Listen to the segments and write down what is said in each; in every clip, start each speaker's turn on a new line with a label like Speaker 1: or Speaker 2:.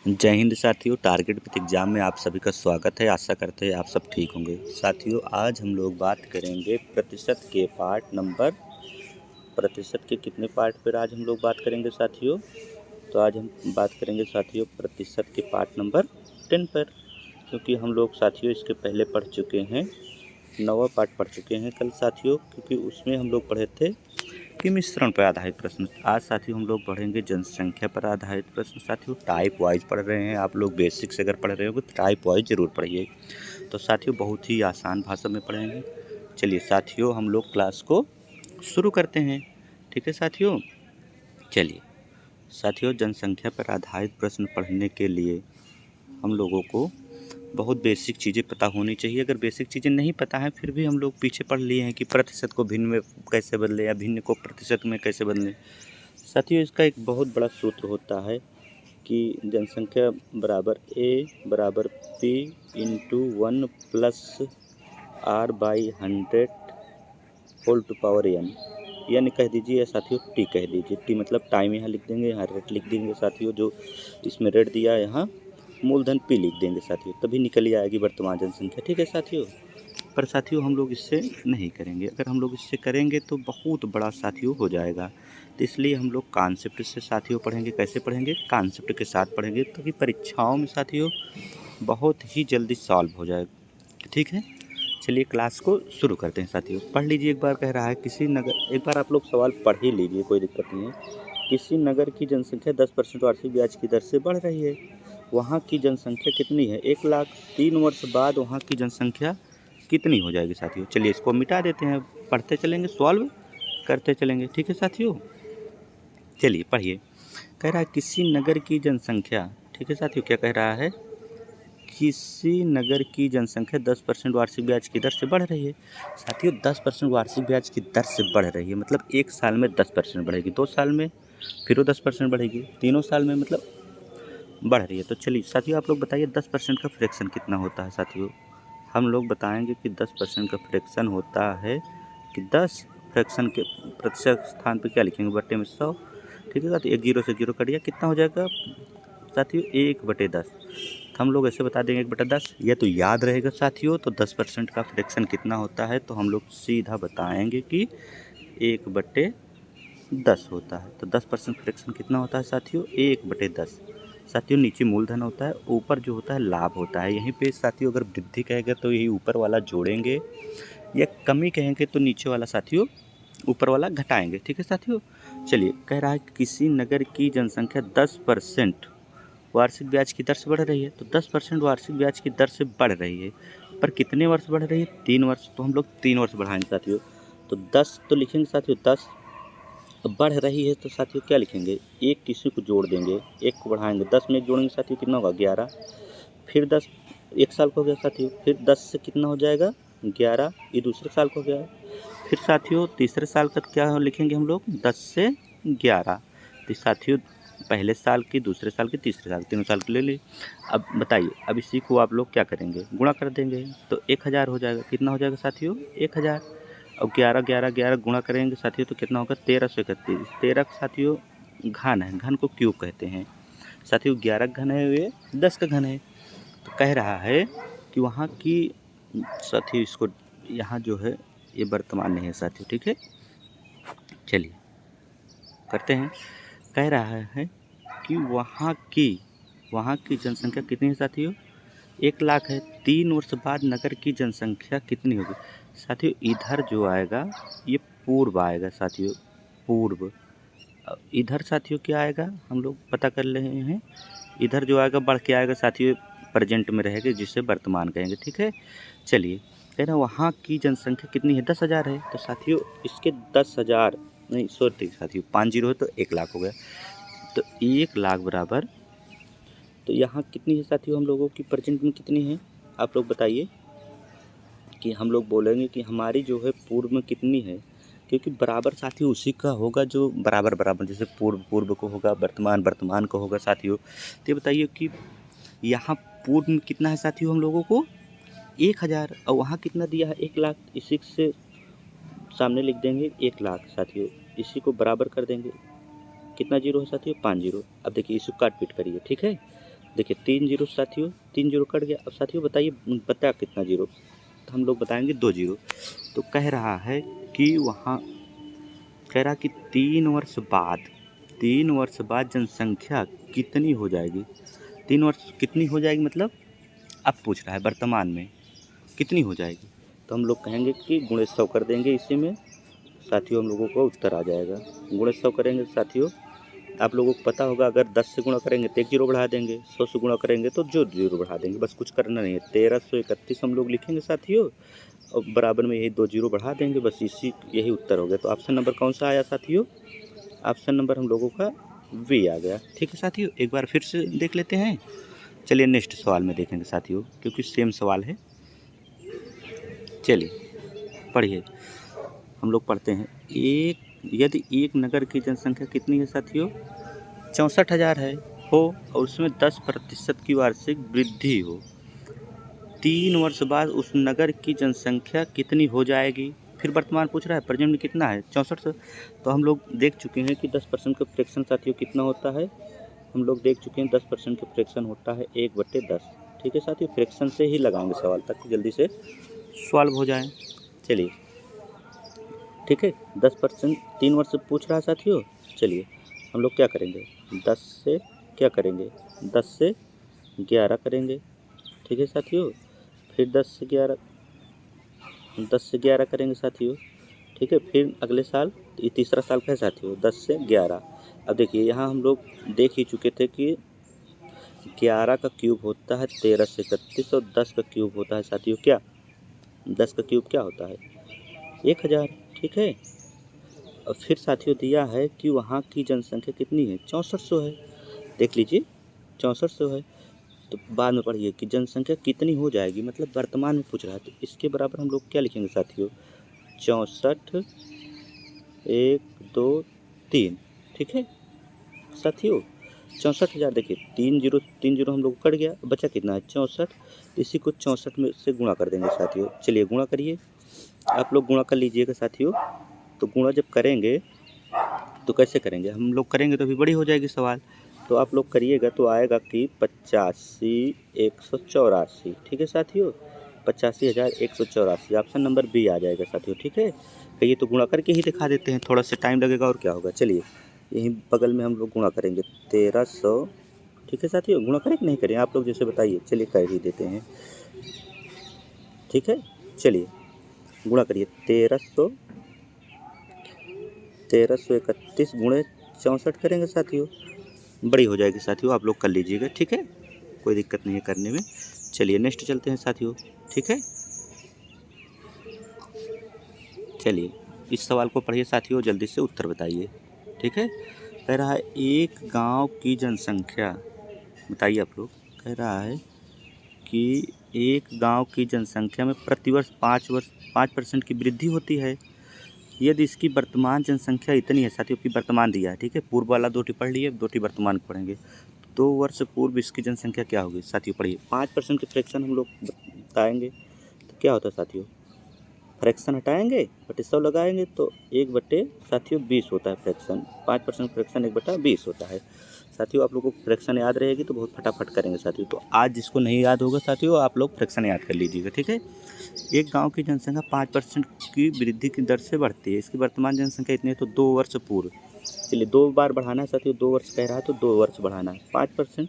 Speaker 1: जय हिंद साथियों। Target with exam में आप सभी का स्वागत है। आशा करते हैं आप सब ठीक होंगे। साथियों, आज हम लोग बात करेंगे प्रतिशत के कितने पार्ट पर आज हम लोग बात करेंगे साथियों। तो आज हम बात करेंगे साथियों प्रतिशत के पार्ट नंबर 10 पर, क्योंकि हम लोग साथियों इसके पहले पढ़ चुके हैं, 9वां पार्ट पढ़ चुके हैं कल साथियों, क्योंकि उसमें हम लोग पढ़े थे कि मिश्रण पर आधारित प्रश्न। आज साथियों हम लोग पढ़ेंगे जनसंख्या पर आधारित प्रश्न। साथियों टाइप वाइज पढ़ रहे हैं आप लोग, बेसिक से अगर पढ़ रहे हो तो टाइप वाइज ज़रूर पढ़िए। तो साथियों बहुत ही आसान भाषा में पढ़ेंगे। चलिए साथियों हम लोग क्लास को शुरू करते हैं। ठीक है साथियों, चलिए साथियों जनसंख्या पर आधारित प्रश्न पढ़ने के लिए हम लोगों को बहुत बेसिक चीज़ें पता होनी चाहिए। अगर बेसिक चीज़ें नहीं पता है फिर भी हम लोग पीछे पढ़ लिए हैं कि प्रतिशत को भिन्न में कैसे बदले या भिन्न को प्रतिशत में कैसे बदलें। साथियों इसका एक बहुत बड़ा सूत्र होता है कि जनसंख्या बराबर A बराबर P into 1 plus R/100 whole to power n, यानी कह दीजिए साथियों T कह दीजिए। T मतलब टाइम यहाँ लिख देंगे, यहाँ रेट लिख देंगे साथियों, जो इसमें रेट दिया है यहाँ मूलधन P लिख देंगे साथियों, तभी निकल ही आएगी वर्तमान जनसंख्या। ठीक है साथियों, पर साथियों हम लोग इससे नहीं करेंगे। अगर हम लोग इससे करेंगे तो बहुत बड़ा साथियों हो जाएगा। तो इसलिए हम लोग कॉन्सेप्ट से साथियों पढ़ेंगे। कैसे पढ़ेंगे? कॉन्सेप्ट के साथ पढ़ेंगे, ताकि परीक्षाओं में साथियों बहुत ही जल्दी सॉल्व हो जाएगा। ठीक है, चलिए क्लास को शुरू करते हैं साथियों। पढ़ लीजिए एक बार। कह रहा है किसी नगर, एक बार आप लोग सवाल पढ़ ही लीजिए, कोई दिक्कत नहीं है। किसी नगर की जनसंख्या 10% वार्षिक ब्याज की दर से बढ़ रही है। वहाँ की जनसंख्या कितनी है? 1 लाख। 3 वर्ष बाद वहाँ की जनसंख्या कितनी हो जाएगी साथियों? चलिए इसको मिटा देते हैं, पढ़ते चलेंगे, सॉल्व करते चलेंगे। ठीक है साथियों, चलिए पढ़िए। कह रहा है किसी नगर की जनसंख्या, ठीक है साथियों, क्या कह रहा है? किसी नगर की जनसंख्या 10% वार्षिक ब्याज की दर से बढ़ रही है। साथियों 10% वार्षिक ब्याज की दर से बढ़ रही है मतलब 1 साल में 10% बढ़ेगी, 2 साल में फिर वो 10% बढ़ेगी, तीनों साल में मतलब बढ़ रही है। तो चलिए साथियों आप लोग बताइए 10% का फ्रैक्शन कितना होता है साथियों? हम लोग बताएंगे कि 10% का फ्रैक्शन होता है कि 10 फ्रैक्शन के प्रतिशत स्थान पे क्या लिखेंगे? बट्टे में 100। ठीक है साथियों, एक जीरो से जीरो कट गया, कितना हो जाएगा साथियों? 1/10। हम लोग ऐसे बता देंगे 1/10, ये तो याद रहेगा साथियों। तो 10% का फ्रैक्शन कितना होता है? तो हम लोग सीधा बताएंगे कि 1/10 होता है। तो 10% फ्रैक्शन कितना होता है साथियों? 1/10। साथियों नीचे मूलधन होता है, ऊपर जो होता है लाभ होता है। यहीं पे साथियों अगर वृद्धि कहेंगे तो यही ऊपर वाला जोड़ेंगे, या कमी कहेंगे तो नीचे वाला साथियों ऊपर वाला घटाएंगे। ठीक है साथियों, चलिए कह रहा है किसी नगर की जनसंख्या 10% वार्षिक ब्याज की दर से बढ़ रही है। तो 10% वार्षिक ब्याज की दर से बढ़ रही है, पर कितने वर्ष बढ़ रही है? 3 वर्ष। तो हम लोग 3 वर्ष बढ़ाएंगे साथियों। तो 10 तो लिखेंगे साथियों 10, बढ़ रही है तो साथियों क्या लिखेंगे? एक किसी को जोड़ देंगे, एक को बढ़ाएंगे, 10 में एक जोड़ेंगे साथियों कितना होगा? 11। फिर 10 एक साल को हो गया साथियों, फिर 10 से कितना हो जाएगा? 11, ये दूसरे साल को हो गया। फिर साथियों तीसरे साल का क्या लिखेंगे हम लोग? 10 से 11। तो साथियों पहले साल की, दूसरे साल की, तीसरे साल, तीनों साल की ले ली। अब बताइए, अब इसी को आप लोग क्या करेंगे? गुणा कर देंगे, तो 1000 हो जाएगा। कितना हो जाएगा साथियों? 1000। अब 11 11 11 गुणा करेंगे साथियों तो कितना होगा? 1331। 13 साथियों घन है, घन को क्यूब कहते हैं साथियों। 11 घन है, ये 10 का घन है। तो कह रहा है कि वहाँ की साथियों, इसको यहाँ जो है ये वर्तमान नहीं है साथियों। ठीक है, चलिए करते हैं। कह रहा है कि वहाँ की जनसंख्या कितनी है साथियों? 1 लाख है। 3 वर्ष बाद नगर की जनसंख्या कितनी होगी? साथियों इधर जो आएगा ये पूर्व आएगा साथियों, पूर्व। इधर साथियों क्या आएगा हम लोग पता कर रहे हैं। इधर जो आएगा बढ़ के आएगा साथियों, प्रेजेंट में रहेगा, जिसे वर्तमान कहेंगे। ठीक है, चलिए कह रहे हैं वहाँ की जनसंख्या कितनी है? 10,000 है। तो साथियों इसके 10,000 नहीं, सॉरी साथियों 5 जीरो है तो 1 लाख हो गया। तो 1 लाख बराबर, तो यहाँ कितनी है साथियों हम लोगों की प्रेजेंट में कितनी है? आप लोग बताइए कि हम लोग बोलेंगे कि हमारी जो है पूर्व में कितनी है, क्योंकि बराबर साथियों उसी का होगा जो बराबर बराबर, जैसे पूर्व पूर्व को होगा, वर्तमान वर्तमान को होगा साथियों। तो ये बताइए कि यहाँ पूर्व में कितना है साथियों हम लोगों को? 1000, और वहाँ कितना दिया है? 1 लाख। इसी से सामने लिख देंगे 1 लाख साथियों, इसी को बराबर कर देंगे। कितना जीरो है साथियों? 5 जीरो। अब देखिए इसे काट पीट करिए। ठीक है, देखिए 3 जीरो साथियों, 3 जीरो कट गया। अब साथियों बताइए बचा कितना जीरो, तो हम लोग बताएंगे 2 जीरो। तो कह रहा है कि वहाँ कह रहा कि 3 वर्ष बाद जनसंख्या कितनी हो जाएगी। 3 वर्ष कितनी हो जाएगी मतलब अब पूछ रहा है वर्तमान में कितनी हो जाएगी। तो हम लोग कहेंगे कि गुणे 100 कर देंगे इसी में साथियों, हम लोगों को उत्तर आ जाएगा। गुणे 100 करेंगे साथियों, आप लोगों को पता होगा अगर 10 से गुणा करेंगे तो 1 जीरो बढ़ा देंगे, 100 से गुणा करेंगे तो जो जीरो बढ़ा देंगे, बस कुछ करना नहीं है। 1331 हम लोग लिखेंगे साथियों और बराबर में यही 2 जीरो बढ़ा देंगे, बस यही उत्तर हो गया। तो ऑप्शन नंबर कौन सा आया साथियों, ऑप्शन नंबर हम लोगों का वी आ गया। ठीक है साथियों, एक बार फिर से देख लेते हैं। चलिए नेक्स्ट सवाल में देखेंगे साथियों, क्योंकि सेम सवाल है। चलिए पढ़िए, हम लोग पढ़ते हैं। यदि एक नगर की जनसंख्या कितनी है साथियों, 64,000 है हो और उसमें 10% की वार्षिक वृद्धि हो, 3 वर्ष बाद उस नगर की जनसंख्या कितनी हो जाएगी। फिर वर्तमान पूछ रहा है, प्रेजेंट में कितना है 64। तो हम लोग देख चुके हैं कि 10% का फ्रैक्शन साथियों कितना होता है, हम लोग देख चुके हैं 10% का फ्रैक्शन होता है 1/10। ठीक है साथियों, फ्रैक्शन से ही लगाएंगे सवाल ताकि जल्दी से सॉल्व हो जाए। चलिए ठीक है, 10% 3 वर्ष से पूछ रहा है साथियों। चलिए हम लोग क्या करेंगे, 10 से क्या करेंगे, 10 से 11 करेंगे। ठीक है साथियों, फिर 10 से 11 करेंगे साथियों। ठीक है, फिर अगले साल ये तीसरा साल का है साथियों, 10 से 11। अब देखिए यहाँ हम लोग देख ही चुके थे कि 11 का क्यूब होता है 13 से 31 और 10 का क्यूब होता है साथियों क्या, 10 का क्यूब क्या होता है 1000। ठीक है, और फिर साथियों दिया है कि वहाँ की जनसंख्या कितनी है 6400 है। देख लीजिए 6400 है। तो बाद में पढ़िए कि जनसंख्या कितनी हो जाएगी, मतलब वर्तमान में पूछ रहा है। तो इसके बराबर हम लोग क्या लिखेंगे साथियों, 64 1 2 3। ठीक है साथियों, 64,000। देखिए 3 जीरो हम लोग को कट गया, बचा कितना है 64। तो इसी को 64 में से गुणा कर देंगे साथियों। चलिए गुणा करिए, आप लोग गुणा कर लीजिएगा साथियों। तो गुणा जब करेंगे तो कैसे करेंगे, हम लोग करेंगे तो अभी बड़ी हो जाएगी सवाल। तो आप लोग करिएगा तो आएगा कि 85,184। ठीक है साथियों, 85,184, ऑप्शन नंबर बी आ जाएगा साथियों। ठीक है, कहिए तो गुणा करके ही दिखा देते हैं, थोड़ा सा टाइम लगेगा और क्या होगा। चलिए यहीं बगल में हम लोग गुणा करेंगे 1300। ठीक है साथियों, गुणा करें कि नहीं करें आप लोग जैसे बताइए, चलिए कर ही देते हैं। ठीक है, चलिए गुणा करिए 1331 गुणे 64 करेंगे साथियों, बड़ी हो जाएगी साथियों, आप लोग कर लीजिएगा। ठीक है, कोई दिक्कत नहीं है करने में। चलिए नेक्स्ट चलते हैं साथियों। ठीक है, चलिए इस सवाल को पढ़िए साथियों, जल्दी से उत्तर बताइए। ठीक है, कह रहा है एक गांव की जनसंख्या, बताइए आप लोग, कह रहा है कि एक गांव की जनसंख्या में प्रतिवर्ष 5% की वृद्धि होती है। यदि इसकी वर्तमान जनसंख्या इतनी है साथियों, की वर्तमान दिया है। ठीक है, पूर्व वाला 2टी पढ़ लिए, 2टी वर्तमान पढ़ेंगे। 2 वर्ष पूर्व इसकी जनसंख्या क्या होगी साथियों, पढ़िए। 5% के फ्रैक्शन हम लोग बताएंगे तो क्या होता है साथियों, फ्रैक्शन हटाएंगे बटे 100 लगाएंगे तो 1 साथियों 20 होता है फ्रैक्शन। 5% फ्रैक्शन 1/20 होता है साथियों। आप लोगों को फ्रैक्शन याद रहेगी तो बहुत फटाफट करेंगे साथियों। तो आज जिसको नहीं याद होगा साथियों, आप लोग फ्रैक्शन याद कर लीजिएगा। ठीक है, एक गांव की जनसंख्या 5% की वृद्धि की दर से बढ़ती है, इसकी वर्तमान जनसंख्या इतनी है तो 2 वर्ष पूर्व। चलिए 2 बार बढ़ाना है साथियों, 2 वर्ष कह रहा है तो 2 वर्ष बढ़ाना है। 5%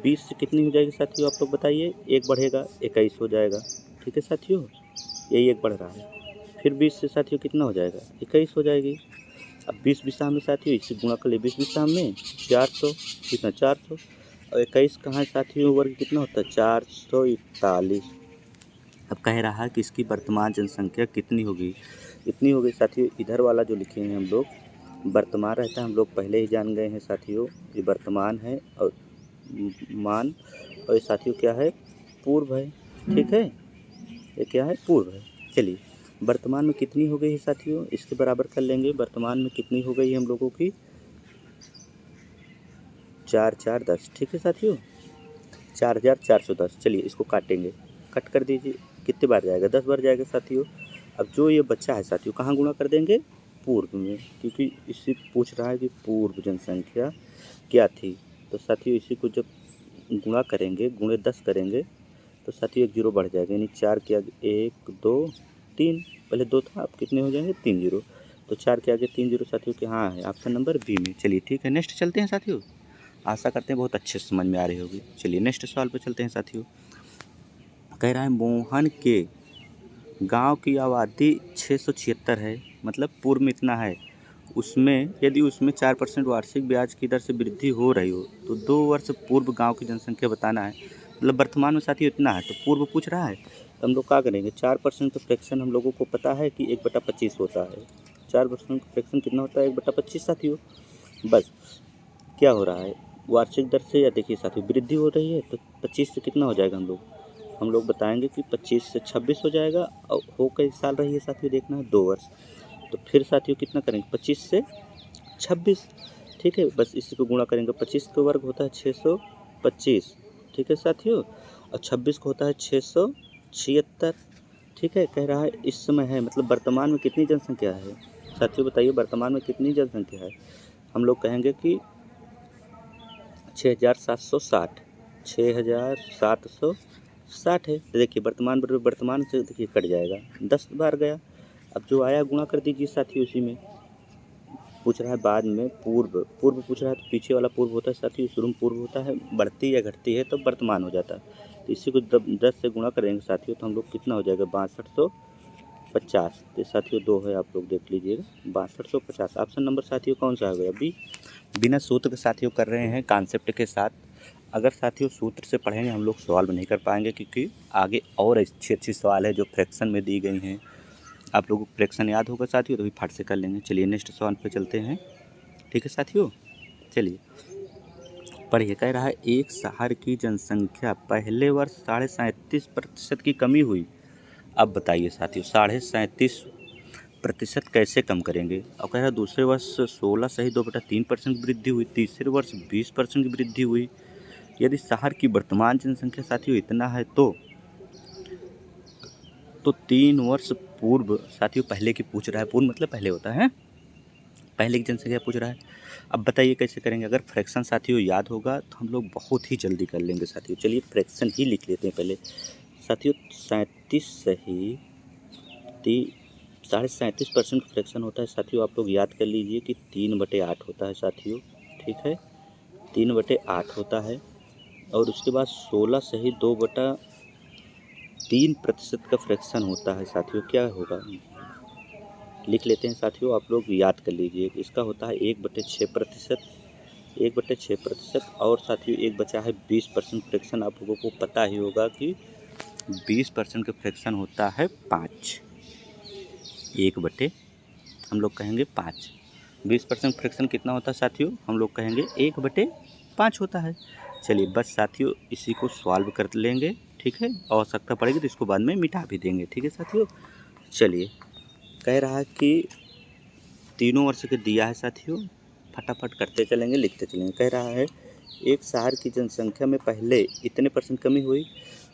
Speaker 1: 20 से कितनी हो जाएगी साथियों, आप लोग बताइए। एक बढ़ेगा 21 हो जाएगा। ठीक है साथियों, यही एक बढ़ रहा है। फिर 20 से साथियों कितना हो जाएगा, 21 हो जाएगी। अब 20 बिसाह में साथियों इसे गुणा कर ले, 20 बिसाह में 400, कितना 400 और 21 कहाँ है साथियों, वर्ग कितना होता है 441। अब कह रहा है कि इसकी वर्तमान जनसंख्या कितनी होगी, इतनी हो गई साथियों। इधर वाला जो लिखे हैं हम लोग वर्तमान रहता है, हम लोग पहले ही जान गए हैं साथियों, ये वर्तमान है और मान, और ये साथियों क्या है पूर्व है। ठीक है, ये क्या है पूर्व है। चलिए वर्तमान में कितनी हो गई है साथियों, इसके बराबर कर लेंगे। वर्तमान में कितनी हो गई है हम लोगों की 4 4 10। ठीक है साथियों, 4410। चलिए इसको काटेंगे, कट कर दीजिए, कितने बार जाएगा 10 बार जाएगा साथियों। अब जो ये बच्चा है साथियों कहाँ गुणा कर देंगे, पूर्व में, क्योंकि इससे पूछ रहा है कि पूर्व जनसंख्या क्या थी। तो साथियों इसी को जब गुणा करेंगे, गुणे 10 करेंगे तो साथियों एक जीरो बढ़ जाएगा, यानी 4 के आगे 1 2 3, पहले 2 था, अब कितने हो जाएंगे 3 जीरो, तो 4 के आगे 3 जीरो साथियों के हाँ है ऑप्शन नंबर बी में। चलिए ठीक है, नेक्स्ट चलते हैं साथियों। आशा करते हैं बहुत अच्छे से समझ में आ रही होगी। चलिए नेक्स्ट सवाल पर चलते हैं साथियों। कह रहा है मोहन के गांव की आबादी 676 है, मतलब पूर्व में इतना है, उसमें यदि उसमें 4% वार्षिक ब्याज की दर से वृद्धि हो रही हो तो 2 वर्ष पूर्व गांव की जनसंख्या बताना है। मतलब वर्तमान में साथियों इतना है तो पूर्व पूछ रहा है, तो हम लोग क्या करेंगे, 4% का फ्रैक्शन हम लोगों को पता है कि 1/25 होता है। 4% का फ्रैक्शन कितना होता है, 1/25 साथियों। बस क्या हो रहा है, वार्षिक दर से, या देखिए साथियों वृद्धि हो रही है तो 25 से कितना हो जाएगा, हम लोग बताएंगे कि 25 से 26 हो जाएगा। और हो कई साल रही है साथियों, देखना है 2 वर्ष, तो फिर साथियों कितना करेंगे, 25 से 26, ठीक है। बस इसी को गुणा करेंगे, 25 का वर्ग होता है 625, ठीक है साथियों, और 26 को होता है 676, ठीक है। कह रहा है इस समय है, मतलब वर्तमान में कितनी जनसंख्या है साथियों, बताइए वर्तमान में कितनी जनसंख्या है। हम लोग कहेंगे कि 6760, 6760 है। तो देखिए वर्तमान बराबर वर्तमान से देखिए कट जाएगा, 10 बार गया। अब जो आया गुणा कर दीजिए साथियों, उसी में पूछ रहा है बाद में पूर्व पूछ रहा है, तो पीछे वाला पूर्व होता है साथियों, शुरू में पूर्व होता है, बढ़ती या घटती है तो वर्तमान हो जाता है। तो इसी को 10 से गुणा करेंगे साथियों तो हम लोग कितना हो जाएगा, 6250। तो साथियों 2 है, आप लोग देख लीजिएगा, 6250 ऑप्शन नंबर साथियों कौन सा हो गया। अभी बिना सूत्र के साथियों कर रहे हैं, कॉन्सेप्ट के साथ। अगर साथियों सूत्र से पढ़ेंगे हम लोग सॉल्व नहीं कर पाएंगे, क्योंकि आगे और अच्छी सवाल है जो फ्रैक्शन में दी गई हैं। आप लोगों को फ्रैक्शन याद होगा साथियों तो भी फट से कर लेंगे। चलिए नेक्स्ट सवाल पे चलते हैं, ठीक है साथियों। चलिए पढ़िए, कह रहा है एक शहर की जनसंख्या पहले वर्ष 37.5% की कमी हुई। अब बताइए साथियों 37.5% कैसे कम करेंगे। और कह रहा है दूसरे वर्ष 16 सही 2/3% वृद्धि हुई, तीसरे वर्ष 20% की वृद्धि हुई। यदि शहर की वर्तमान जनसंख्या साथियों इतना है तो 3 वर्ष पूर्व साथियों पहले की पूछ रहा है, पूर्व मतलब पहले होता है, पहले की जनसंख्या पूछ रहा है। अब बताइए कैसे करेंगे। अगर फ्रैक्शन साथियों याद होगा तो हम लोग बहुत ही जल्दी कर लेंगे साथियों। चलिए फ्रैक्शन ही लिख लेते हैं पहले साथियों। 37 सही 37.5% फ्रैक्शन होता है साथियों, आप लोग याद कर लीजिए कि 3/8 होता है साथियों, ठीक है, 3/8 होता है। और उसके बाद 16 सही 2/3% का फ्रैक्शन होता है साथियों, क्या होगा लिख लेते हैं साथियों, आप लोग याद कर लीजिए। इसका होता है 1/6%, 1/6%। और साथियों एक बचा है 20% फ्रैक्शन, आप लोगों को पता ही होगा कि 20% का फ्रैक्शन होता है 5, 1/, हम लोग कहेंगे 5। 20% फ्रैक्शन कितना होता है साथियों, हम लोग कहेंगे 1/5 होता है। चलिए बस साथियों इसी को सॉल्व कर लेंगे, ठीक है, आवश्यकता पड़ेगी तो इसको बाद में मिटा भी देंगे, ठीक है साथियों। चलिए कह रहा है कि तीनों वर्ष के दिया है साथियों, फटाफट करते चलेंगे लिखते चलेंगे। कह रहा है एक शहर की जनसंख्या में पहले इतने % कमी हुई,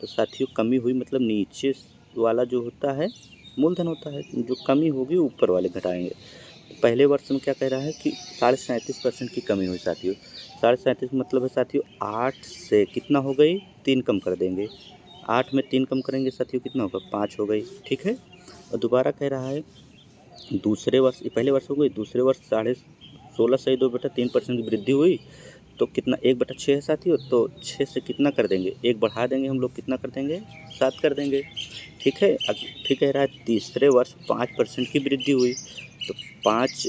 Speaker 1: तो साथियों कमी हुई मतलब नीचे वाला जो होता है मूलधन होता है, जो कमी होगी ऊपर वाले घटाएंगे। तो पहले वर्ष में क्या कह रहा है कि 37.5% की कमी हुई साथियों। 37.5 मतलब है साथियों 8 से कितना हो गई, 3 कम कर देंगे, 8 में 3 कम करेंगे साथियों कितना होगा, 5 हो गई, ठीक है। और दोबारा कह रहा है दूसरे वर्ष, पहले वर्ष हो गई, दूसरे वर्ष 16 सही 2/3% की वृद्धि हुई, तो कितना 1/6 है साथियों, तो 6 से कितना कर देंगे, 1 बढ़ा देंगे हम लोग, कितना कर देंगे 7 कर देंगे, ठीक है। अब फिर कह रहा है तीसरे वर्ष 5% की वृद्धि हुई, तो 5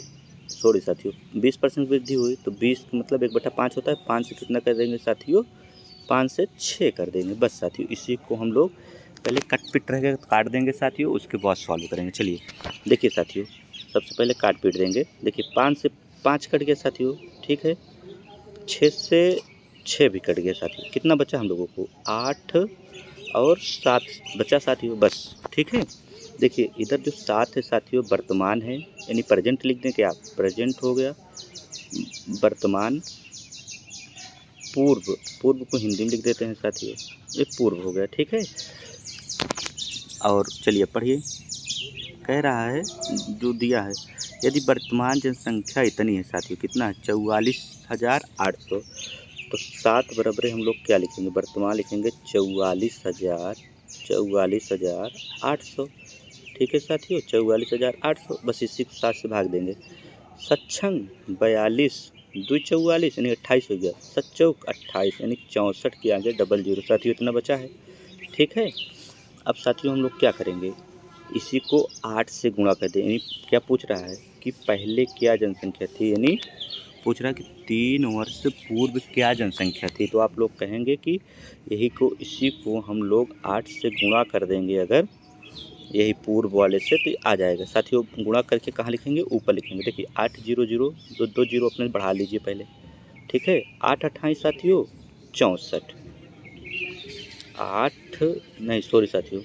Speaker 1: सॉरी साथियों 20% वृद्धि हुई, तो 20 मतलब 1/5 होता है, 5 से कितना कर देंगे साथियों, 5 से 6 कर देंगे। बस साथियों इसी को हम लोग पहले कट पिट रहेगा तो काट देंगे साथियों, उसके बाद सॉल्व करेंगे। चलिए देखिए साथियों सबसे पहले काट पीट देंगे, देखिए 5 से 5 कट गया साथियों, ठीक है, 6 से 6 भी कट गया साथियों, कितना बचा हम लोगों को 8 और 7 बचा साथियों, बस ठीक है। देखिए इधर जो 7 है साथियों वर्तमान है, यानी प्रेजेंट लिख दें, क्या प्रेजेंट हो गया, वर्तमान, पूर्व को हिंदी में लिख देते हैं साथियों, ये पूर्व हो गया, ठीक है। और चलिए पढ़िए, कह रहा है जो दिया है यदि वर्तमान जनसंख्या इतनी है साथियों, कितना है 44,800, तो 7 बराबर हम लोग क्या लिखेंगे, वर्तमान लिखेंगे 44,800। ठीक है साथियों, 44,800, बस इसी को 7 से भाग देंगे। सत्संग 42, 2 44 यानी 28 हो गया। सच्चौक 28 यानी 64 के आगे डबल जीरो। साथियों इतना बचा है। ठीक है, अब साथियों हम लोग क्या करेंगे, इसी को 8 से गुणा कर दें। यानी क्या पूछ रहा है कि पहले क्या जनसंख्या थी, यानी पूछ रहा है कि 3 वर्ष पूर्व क्या जनसंख्या थी। तो आप लोग कहेंगे कि इसी को हम लोग 8 से गुणा कर देंगे, अगर यही पूर्व वाले से तो आ जाएगा। साथियों गुणा करके कहाँ लिखेंगे, ऊपर लिखेंगे। देखिए 8 0 0, 2 जीरो अपने बढ़ा लीजिए पहले। ठीक है, 8 28 साथियों 64, 8 नहीं सॉरी साथियों,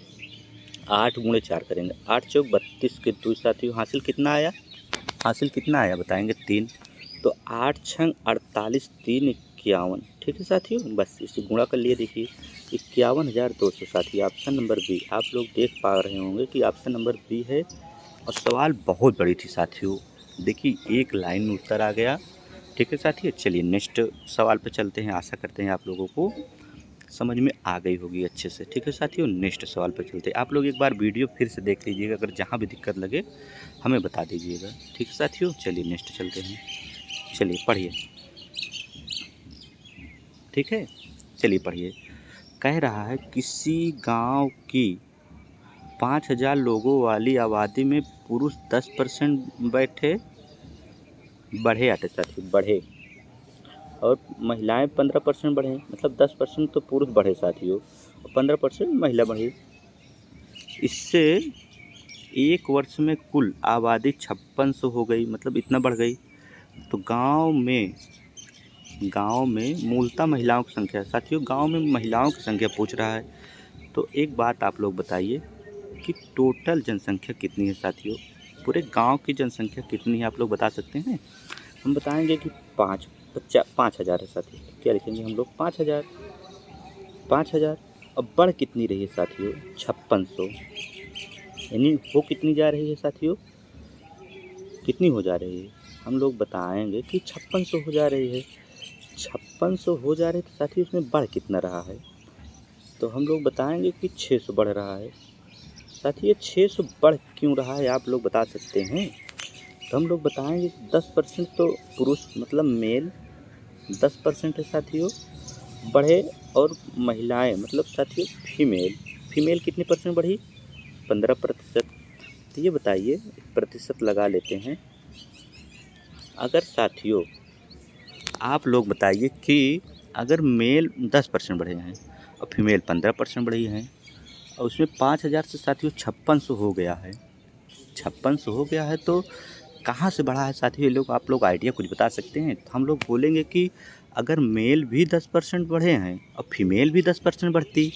Speaker 1: 8 गुणे 4 करेंगे, 8 चौक 32 के 2 साथियों हासिल कितना आया, बताएंगे 3। तो 8 छंग 48, 3 51। ठीक है साथियों, बस इसे गुणा कर लिए। देखिए 51,200 साथियों, ऑप्शन नंबर बी। आप लोग देख पा रहे होंगे कि ऑप्शन नंबर बी है। और सवाल बहुत बड़ी थी साथियों, देखिए एक लाइन में उत्तर आ गया। ठीक है साथियों, चलिए नेक्स्ट सवाल पे चलते हैं। आशा करते हैं आप लोगों को समझ में आ गई होगी अच्छे से। ठीक है साथियों, नेक्स्ट सवाल पर चलते हैं। आप लोग एक बार वीडियो फिर से देख लीजिएगा, अगर जहाँ भी दिक्कत लगे हमें बता दीजिएगा। ठीक है साथियों, चलिए नेक्स्ट चलते हैं। चलिए पढ़िए। ठीक है, चलिए पढ़िए। कह रहा है किसी गांव की 5,000 लोगों वाली आबादी में पुरुष 10% बढ़े आते साथियों, बढ़े, और महिलाएं 15% बढ़े। मतलब 10% तो पुरुष बढ़े साथियों और 15% महिला बढ़ी। इससे एक वर्ष में कुल आबादी 5600 हो गई, मतलब इतना बढ़ गई। तो गांव में मूलतः महिलाओं की संख्या, साथियों गांव में महिलाओं की संख्या पूछ रहा है। तो एक बात आप लोग बताइए कि टोटल जनसंख्या कितनी है साथियों, पूरे गांव की जनसंख्या कितनी है, आप लोग बता सकते हैं। हम बताएंगे कि 5,000 है साथियों। तो क्या लिखेंगे हम लोग, 5,000। अब बढ़ कितनी रही है साथियों, 5600। यानी वो कितनी जा रही है साथियों, कितनी हो जा रही है, हम लोग बताएंगे कि 5600 हो जा रही है। 5600 हो जा रही है तो साथियों इसमें बढ़ कितना रहा है, तो हम लोग बताएंगे कि 600 बढ़ रहा है। साथियों 600 बढ़ क्यों रहा है आप लोग बता सकते हैं। तो हम लोग बताएंगे 10% तो पुरुष मतलब मेल 10% है साथियों बढ़े, और महिलाएं मतलब साथियों फीमेल कितने परसेंट बढ़ी, 15%। तो ये बताइए, प्रतिशत लगा लेते हैं। अगर साथियों आप लोग बताइए कि अगर मेल 10% बढ़े हैं और फीमेल 15% बढ़ी हैं, और उसमें 5,000 से साथियों 5600 हो गया है, 5600 हो गया है, तो कहाँ से बढ़ा है साथियों, ये लोग आप लोग आइडिया कुछ बता सकते हैं। तो हम लोग बोलेंगे कि अगर मेल भी 10% बढ़े हैं और फीमेल भी 10% बढ़ती,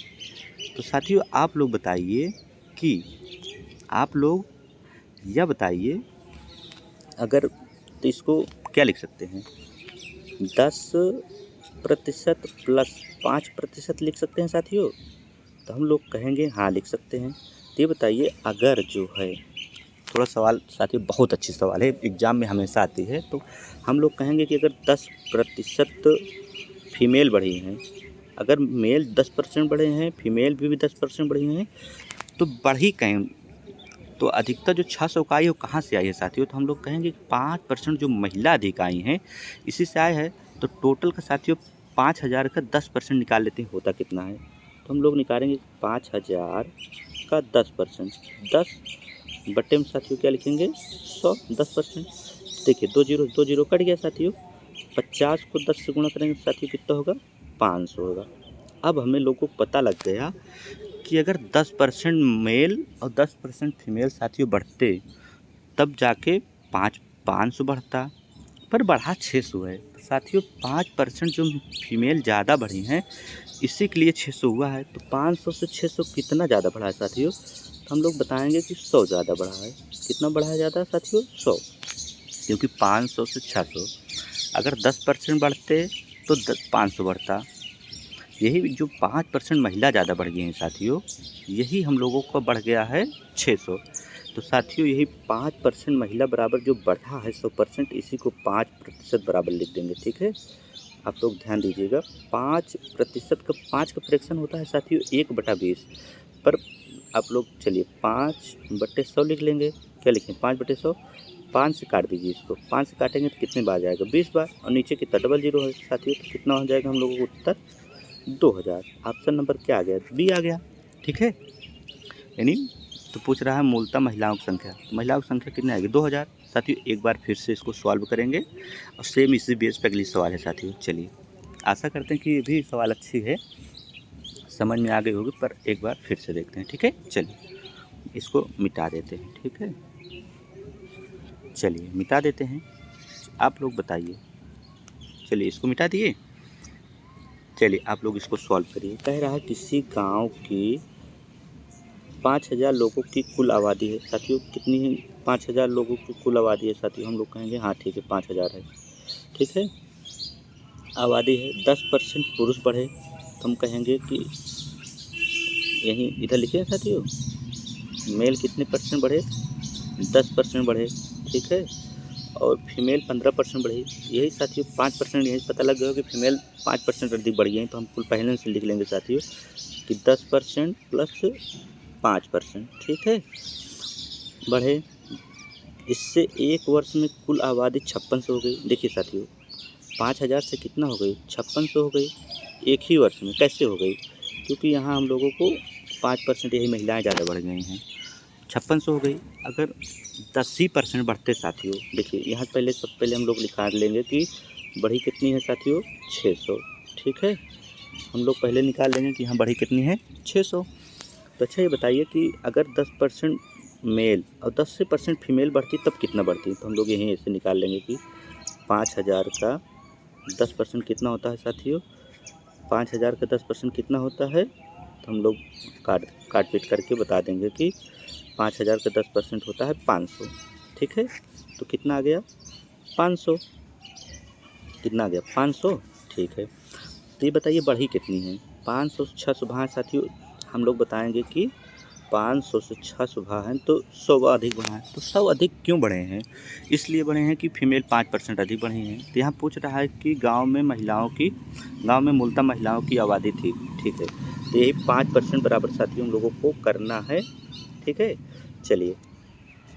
Speaker 1: तो साथियों आप लोग बताइए कि आप लोग यह बताइए, अगर तो इसको क्या लिख सकते हैं, 10% प्लस 5% लिख सकते हैं साथियों। तो हम लोग कहेंगे हाँ लिख सकते हैं। तो ये बताइए, अगर जो है थोड़ा सवाल साथियों बहुत अच्छी सवाल है, एग्ज़ाम में हमेशा आती है। तो हम लोग कहेंगे कि अगर 10% फीमेल बढ़ी हैं, अगर मेल 10% बढ़े हैं, फीमेल भी 10% बढ़ी हैं, तो बढ़ी कहीं, तो अधिकतर जो 600 का आई है वो कहाँ से आई है साथियों। तो हम लोग कहेंगे 5% जो महिला अधिक आई हैं इसी से आए हैं। तो टोटल का साथियों 5,000 का 10% निकाल लेते हैं, होता कितना है। तो हम लोग निकालेंगे 5,000 का 10%, 10 बट्टे में साथियों क्या लिखेंगे 100, 10%। देखिए 2 जीरो कट गया साथियों, 50 को 10 से गुणा करेंगे साथियों कितना होगा, 500 होगा। अब हमें लोगों को पता लग गया कि अगर 10% मेल और 10% फीमेल साथियों बढ़ते, तब जाके 500 बढ़ता, पर बढ़ा 600 है। तो साथियों 5% जो फीमेल ज़्यादा बढ़ी हैं इसी के लिए 600 हुआ है। तो 500 से 600 कितना ज़्यादा बढ़ा है साथियों, तो हम लोग बताएंगे कि 100 ज़्यादा बढ़ा है। कितना बढ़ा है ज़्यादा साथियों, 100, क्योंकि 500 से 600 अगर 10% बढ़ते तो 500 बढ़ता। यही जो 5% महिला ज़्यादा बढ़ गई हैं साथियों, यही हम लोगों को बढ़ गया है 600। तो साथियों यही 5% महिला बराबर जो बढ़ा है 100%, इसी को 5% बराबर लिख देंगे। ठीक है, आप लोग ध्यान दीजिएगा, 5% का 5 का फ्रैक्शन होता है साथियों 1/20। पर आप लोग चलिए 5/100 लिख लेंगे। क्या लिखें 5/100, 5 से काट दीजिए इसको, 5 से काटेंगे तो कितने बार जाएगा 20 बार, और नीचे कितना डबल जीरो है साथियों, तो कितना हो जाएगा हम लोगों को उत्तर 2000। ऑप्शन नंबर क्या आ गया, बी आ गया। ठीक है, यानी तो पूछ रहा है मूलतः महिलाओं की संख्या, महिलाओं की संख्या कितनी आएगी 2000। साथियों एक बार फिर से इसको सॉल्व करेंगे और सेम इसी बेस पर अगली सवाल है साथियों। चलिए आशा करते हैं कि ये भी सवाल अच्छी है, समझ में आ गई होगी, पर एक बार फिर से देखते हैं। ठीक है, चलिए इसको मिटा देते हैं। ठीक है, चलिए मिटा देते हैं, आप लोग बताइए। चलिए इसको मिटा दिए। चलिए आप लोग इसको सॉल्व करिए। कह रहा है किसी गांव की 5000 लोगों की कुल आबादी है साथियों। कितनी है 5000 लोगों की कुल आबादी है साथियों। हम लोग कहेंगे हाँ ठीक है 5000 है। ठीक है, आबादी है, 10% पुरुष बढ़े तो हम कहेंगे कि यहीं इधर लिखे साथियों, मेल कितने परसेंट बढ़े, 10% बढ़े। ठीक है, और फीमेल 15% बढ़ी। यही साथियों 5% यही पता लग गया कि फीमेल 5% अधिक बढ़ गई हैं, तो हम कुल पहले से लिख लेंगे साथियों कि 10% प्लस 5%। ठीक है, बढ़े। इससे एक वर्ष में कुल आबादी 5600 हो गई। देखिए साथियों 5000 से कितना हो गई 5600 हो गई एक ही वर्ष में। कैसे हो गई, क्योंकि यहाँ हम लोगों को 5% यही महिलाएं ज़्यादा बढ़ गई हैं, 5600 हो गई। अगर 10% बढ़ते साथियों, देखिए यहाँ पहले हम लोग निकाल लेंगे कि बढ़ी कितनी है साथियों 600। ठीक है, हम लोग पहले निकाल लेंगे कि यहाँ बढ़ी कितनी है 600। तो अच्छा ये बताइए कि अगर 10% मेल और 10% फीमेल बढ़ती तब कितना बढ़ती, तो हम लोग यहीं ऐसे निकाल लेंगे कि 5000 का 10% कितना होता है साथियों, 5000 का 10% कितना होता है, तो हम लोग काट पीट करके बता देंगे कि 5000 का 10% होता है 500। ठीक है, तो कितना आ गया 500, कितना आ गया 500। ठीक है, तो ये बताइए बढ़ी कितनी है, 500 से 600 भाग साथियों। हम लोग बताएंगे कि 500 से 600 भाग हैं तो 100 अधिक बढ़ा है। तो 100 अधिक क्यों बढ़े हैं, इसलिए बढ़े हैं कि फीमेल 5% अधिक बढ़ी हैं। तो यहाँ पूछ रहा है कि गांव में मूलतः महिलाओं की आबादी थी। ठीक है, तो यही 5% बराबर साथियों हम लोगों को करना है। ठीक है, चलिए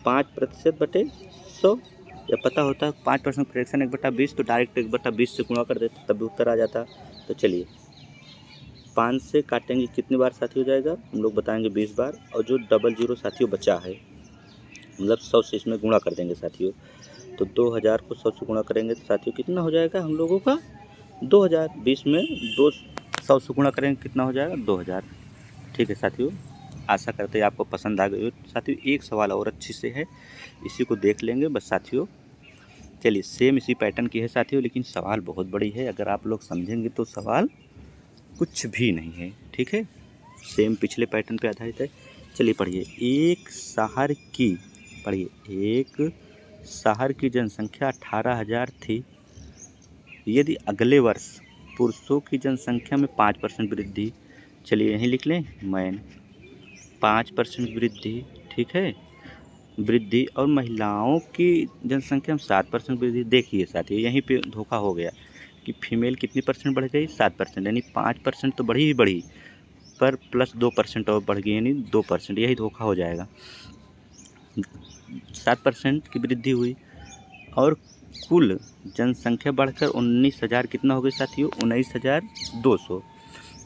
Speaker 1: 5% बटे 100, या पता होता है 5% फ्रैक्शन 1/20, तो डायरेक्ट 1/20 से गुणा कर देते तब भी उत्तर आ जाता। तो चलिए 5 से काटेंगे कितनी बार साथियों हो जाएगा, हम लोग बताएंगे 20 बार, और जो डबल जीरो साथियों बचा है मतलब 100 से इसमें गुणा कर देंगे साथियों। तो 2000 को 100 से गुणा करेंगे तो साथियों कितना हो जाएगा हम लोगों का 2000। 20 में 200 से गुणा करेंगे कितना हो जाएगा 2000। ठीक है साथियों, आशा करते हैं आपको पसंद आ गई हो। साथियों एक सवाल और अच्छी से है, इसी को देख लेंगे बस साथियों। चलिए सेम इसी पैटर्न की है साथियों, लेकिन सवाल बहुत बड़ी है, अगर आप लोग समझेंगे तो सवाल कुछ भी नहीं है। ठीक है, सेम पिछले पैटर्न पे आधारित है। चलिए पढ़िए, एक शहर की जनसंख्या 18,000 थी। यदि अगले वर्ष पुरुषों की जनसंख्या में 5% वृद्धि, चलिए यहीं लिख लें मैन 5% वृद्धि। ठीक है, वृद्धि, और महिलाओं की जनसंख्या में 7% वृद्धि। देखिए साथियों यहीं पे धोखा हो गया कि फीमेल कितनी परसेंट बढ़ गई 7%, यानी 5% तो बढ़ी ही बढ़ी, पर प्लस 2% और बढ़ गई, यानी 2%। यही धोखा हो जाएगा, 7% की वृद्धि हुई और कुल जनसंख्या बढ़कर 19,000 कितना हो गई साथियों 19,200,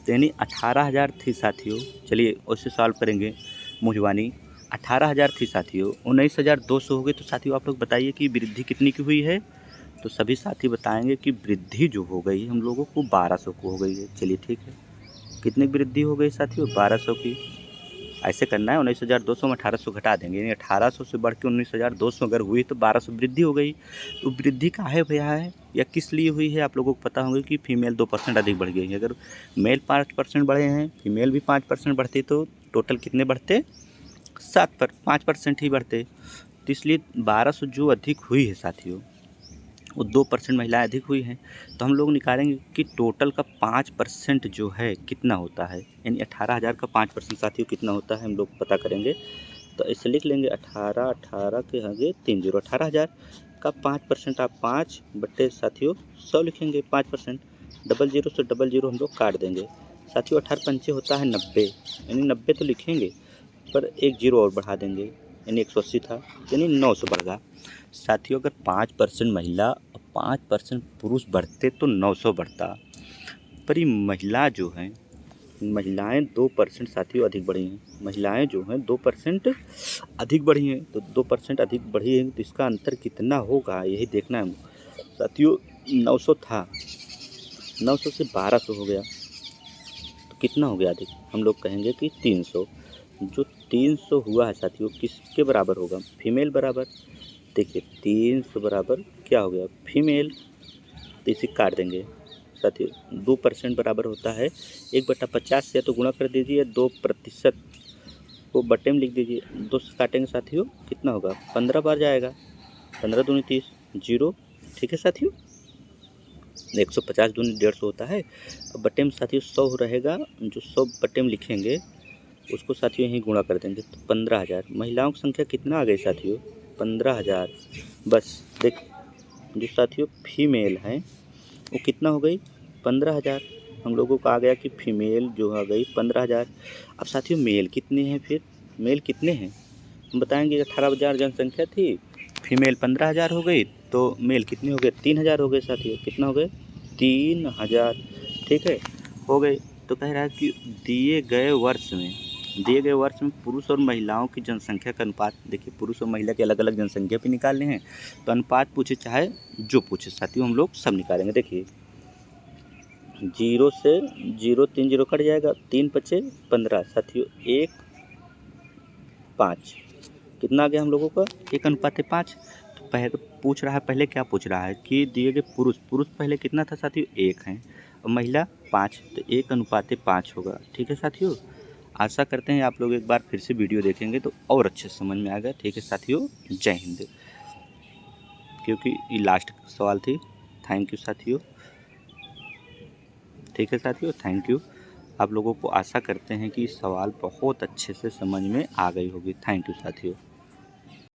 Speaker 1: यानी 18,000 थी साथियों। चलिए उससे सॉल्व करेंगे मुझवानी, 18,000 थी साथियों 19,200 हो गई। तो साथियों आप लोग बताइए कि वृद्धि कितनी की हुई है, तो सभी साथी बताएंगे कि वृद्धि जो हो गई हम लोगों को 1200 को हो गई है। चलिए ठीक है, कितनी वृद्धि हो गई साथियों 1200 की। ऐसे करना है 19,200 में 1800 घटा देंगे, यानी 1800 से बढ़ के 19,200 अगर हुई तो 1200 वृद्धि हो गई। तो वृद्धि काहे भैया है या किस लिए हुई है, आप लोगों को पता होगा कि फीमेल 2% अधिक बढ़ गई है। अगर मेल 5% बढ़े हैं, फीमेल भी 5% बढ़ती तो टोटल कितने बढ़ते 5% ही बढ़ते। तो इसलिए 1200 जो अधिक हुई है साथियों वो 2% महिलाएं अधिक हुई हैं। तो हम लोग निकालेंगे कि टोटल का 5% जो है कितना होता है, यानी 18,000 का 5% साथियों कितना होता है हम लोग पता करेंगे। तो इसे लिख लेंगे 18 के आगे 30, 18,000 का 5% आप 5 बटे साथियों 100 लिखेंगे 5%। डबल जीरो से डबल जीरो हम लोग काट देंगे साथियों। 18 पंचे होता है 90, यानी 90 तो लिखेंगे पर एक जीरो और बढ़ा देंगे, यानी 180 था, यानी 900 बढ़ गया साथियों। अगर 5% महिला और 5% पुरुष बढ़ते तो 900 बढ़ता, पर ये महिला जो हैं, महिलाएं 2% साथियों अधिक बढ़ी हैं। महिलाएं जो हैं 2% अधिक बढ़ी हैं, तो 2% अधिक बढ़ी हैं तो इसका अंतर कितना होगा यही देखना है साथियों। 900 था, 900 से 1200 हो गया तो कितना हो गया अधिक, हम लोग कहेंगे कि 300। जो 300 हुआ है साथियों किसके बराबर होगा, फीमेल बराबर। देखिए 300 बराबर क्या हो गया, फीमेल, तो इसे काट देंगे साथियों। 2% बराबर होता है 1/50 से, तो गुणा कर दीजिए, 2% को बटे में लिख दीजिए, 2 से काटेंगे साथियों कितना होगा, 15 बार जाएगा, 15 दूनी 30, जीरो। ठीक है साथियों, 150 दूनी 150 होता है। अब बटे में साथियों 100 रहेगा, जो 100 बटे में लिखेंगे उसको साथियों यहीं गुणा कर देंगे, तो 15,000। महिलाओं की संख्या कितना आ गई साथियों, 15,000। बस देख, जो साथियों फीमेल हैं वो कितना हो गई, 15,000। हम लोगों को आ गया कि फीमेल जो आ गई 15,000। अब साथियों मेल कितने हैं, फिर मेल कितने हैं हम बताएंगे। 18,000 जनसंख्या थी, फीमेल 15,000 हो गई, तो मेल कितने हो गए, 3,000 हो गए साथियों। कितना हो गए, 3,000। ठीक है, हो गए। तो कह रहा है कि दिए गए वर्ष में पुरुष और महिलाओं की जनसंख्या का अनुपात। देखिए पुरुष और महिला के अलग अलग जनसंख्या भी निकालने हैं, तो अनुपात पूछे चाहे जो पूछे साथियों हम लोग सब निकालेंगे। देखिए 0 से 0 3 0 कट जाएगा, 3 पचे 15 साथियों, 1 5 कितना आ गया हम लोगों का, 1:5। तो पहले पूछ रहा है, पहले क्या पूछ रहा है कि दिए गए पुरुष पहले कितना था साथियों, 1 है, और महिला 5, तो 1:5 होगा। ठीक है साथियों, आशा करते हैं आप लोग एक बार फिर से वीडियो देखेंगे तो और अच्छे से समझ में आ गया। ठीक है साथियों, जय हिंद। क्योंकि ये लास्ट सवाल थी। थैंक यू साथियों। ठीक है साथियों, थैंक यू। आप लोगों को आशा करते हैं कि सवाल बहुत अच्छे से समझ में आ गई होगी। थैंक यू साथियों।